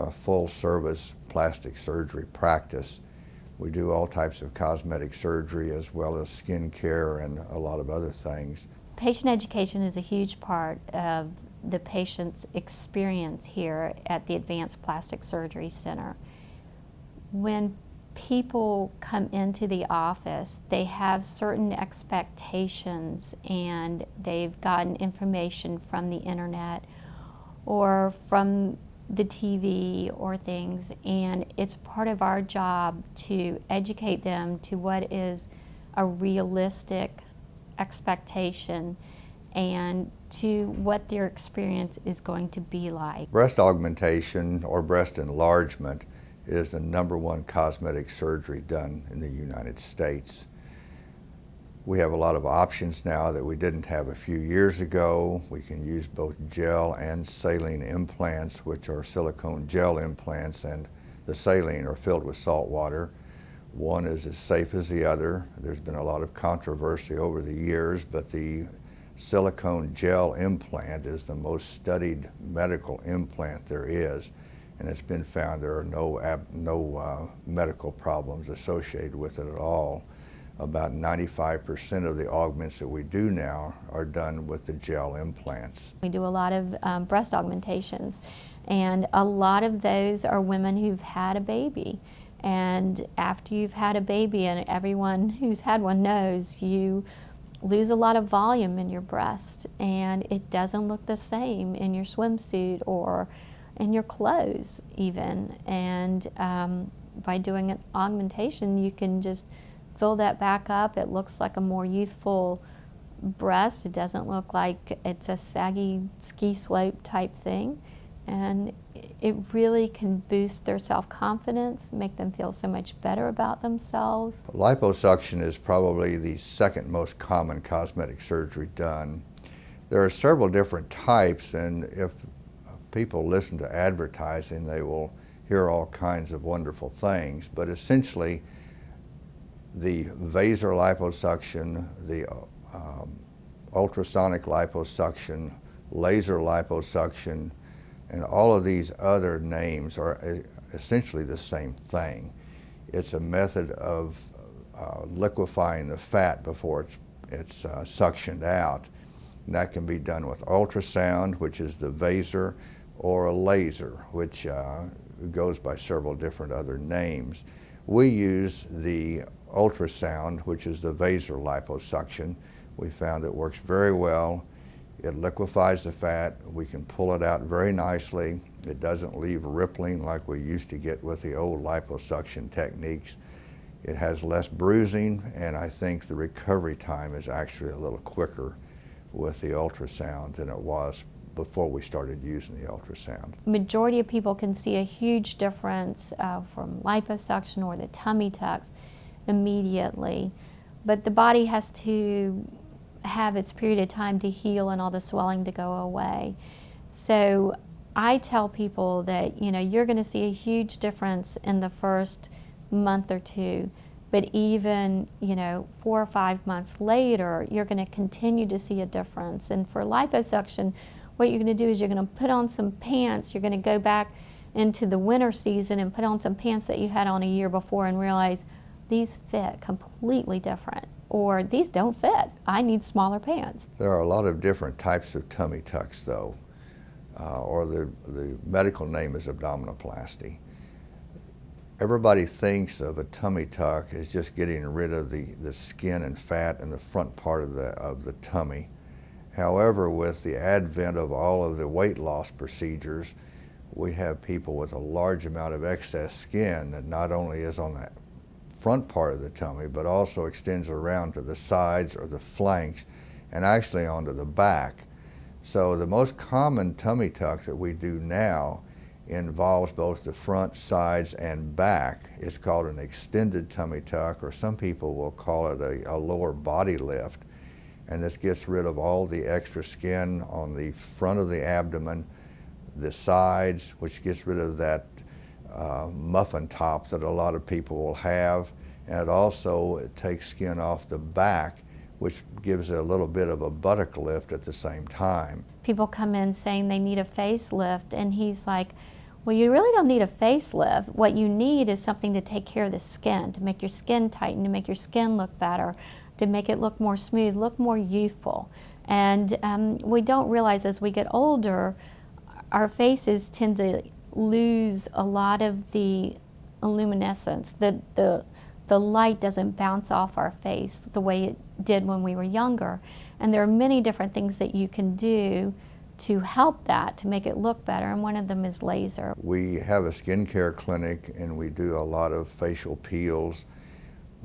a full-service plastic surgery practice. We do all types of cosmetic surgery as well as skin care and a lot of other things. Patient education is a huge part of the patient's experience here at the Advanced Plastic Surgery Center. When people come into the office, they have certain expectations and they've gotten information from the internet or from the TV or things, and it's part of our job to educate them to what is a realistic expectation and to what their experience is going to be like. Breast augmentation or breast enlargement is the #1 cosmetic surgery done in the United States. We have a lot of options now that we didn't have a few years ago. We can use both gel and saline implants, which are silicone gel implants, and the saline are filled with salt water. One is as safe as the other. There's been a lot of controversy over the years, but the silicone gel implant is the most studied medical implant there is, and it's been found there are no medical problems associated with it at all. About 95% of the augments that we do now are done with the gel implants. We do a lot of breast augmentations, and a lot of those are women who've had a baby. And after you've had a baby, and everyone who's had one knows, you lose a lot of volume in your breast, and it doesn't look the same in your swimsuit or in your clothes even. And by doing an augmentation, you can just fill that back up. It looks like a more youthful breast. It doesn't look like it's a saggy ski slope type thing. And it really can boost their self-confidence, make them feel so much better about themselves. Liposuction is probably the second most common cosmetic surgery done. There are several different types, and if people listen to advertising, they will hear all kinds of wonderful things. But essentially, the vaser liposuction, the ultrasonic liposuction, laser liposuction, and all of these other names are essentially the same thing. It's a method of liquefying the fat before it's suctioned out. And that can be done with ultrasound, which is the vaser, or a laser, which goes by several different other names. We use the ultrasound, which is the vaser liposuction. We found it works very well. It liquefies the fat. We can pull it out very nicely. It doesn't leave rippling like we used to get with the old liposuction techniques. It has less bruising, and I think the recovery time is actually a little quicker with the ultrasound than it was before we started using the ultrasound. Majority of people can see a huge difference from liposuction or the tummy tucks immediately, but the body has to have its period of time to heal and all the swelling to go away. So I tell people that, you know, you're going to see a huge difference in the first month or two, but even, you know, 4 or 5 months later, you're going to continue to see a difference. And for liposuction, what you're going to do is you're going to put on some pants. You're going to go back into the winter season and put on some pants that you had on a year before and realize these fit completely different, or these don't fit. I need smaller pants. There are a lot of different types of tummy tucks, though, or the medical name is abdominoplasty. Everybody thinks of a tummy tuck as just getting rid of the skin and fat in the front part of the tummy. However, with the advent of all of the weight loss procedures, we have people with a large amount of excess skin that not only is on the front part of the tummy, but also extends around to the sides or the flanks and actually onto the back. So the most common tummy tuck that we do now involves both the front, sides, and back. It's called an extended tummy tuck, or some people will call it a lower body lift. And this gets rid of all the extra skin on the front of the abdomen, the sides, which gets rid of that muffin top that a lot of people will have, and it takes skin off the back, which gives it a little bit of a buttock lift at the same time. People come in saying they need a facelift, and he's like, Well, you really don't need a facelift. What you need is something to take care of the skin, to make your skin tighten, to make your skin look better, to make it look more smooth, look more youthful. And we don't realize as we get older, our faces tend to lose a lot of the luminescence. The light doesn't bounce off our face the way it did when we were younger. And there are many different things that you can do to help that, to make it look better, and one of them is laser. We have a skincare clinic and we do a lot of facial peels,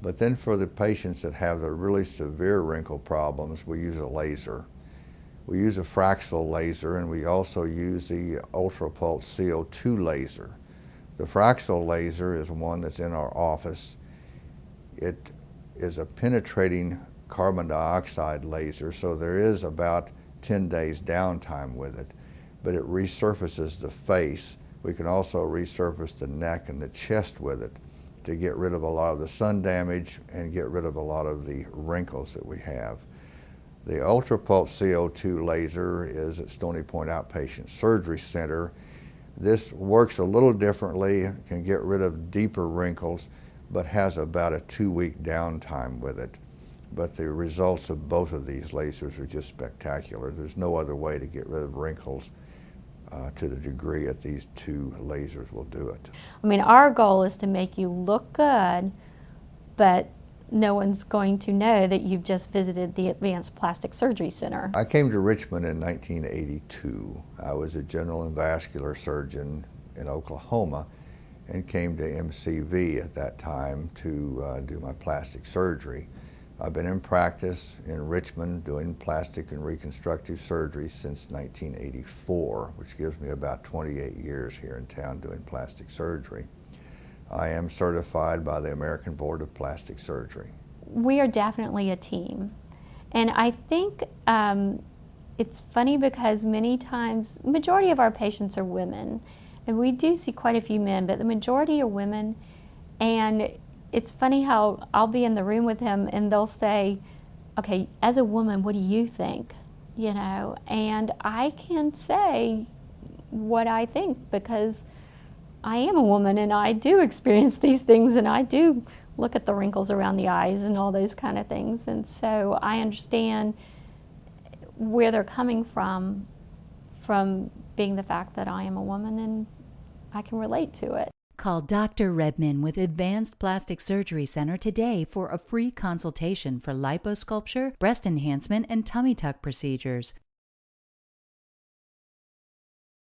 but then for the patients that have the really severe wrinkle problems, we use a laser. We use a Fraxel laser, and we also use the UltraPulse CO2 laser. The Fraxel laser is one that's in our office. It is a penetrating carbon dioxide laser, so there is about 10 days downtime with it, but it resurfaces the face. We can also resurface the neck and the chest with it to get rid of a lot of the sun damage and get rid of a lot of the wrinkles that we have. The UltraPulse CO2 laser is at Stony Point Outpatient Surgery Center. This works a little differently, can get rid of deeper wrinkles, but has about a 2-week downtime with it. But the results of both of these lasers are just spectacular. There's no other way to get rid of wrinkles to the degree that these two lasers will do it. I mean, our goal is to make you look good, but no one's going to know that you've just visited the Advanced Plastic Surgery Center. I came to Richmond in 1982. I was a general and vascular surgeon in Oklahoma and came to MCV at that time to do my plastic surgery. I've been in practice in Richmond doing plastic and reconstructive surgery since 1984, which gives me about 28 years here in town doing plastic surgery. I am certified by the American Board of Plastic Surgery. We are definitely a team. And I think it's funny because many times, majority of our patients are women. And we do see quite a few men, but the majority are women. And it's funny how I'll be in the room with him and they'll say, okay, as a woman, what do you think? You know, and I can say what I think because I am a woman and I do experience these things and I do look at the wrinkles around the eyes and all those kind of things. And so I understand where they're coming from being the fact that I am a woman and I can relate to it. Call Dr. Redman with Advanced Plastic Surgery Center today for a free consultation for liposculpture, breast enhancement, and tummy tuck procedures.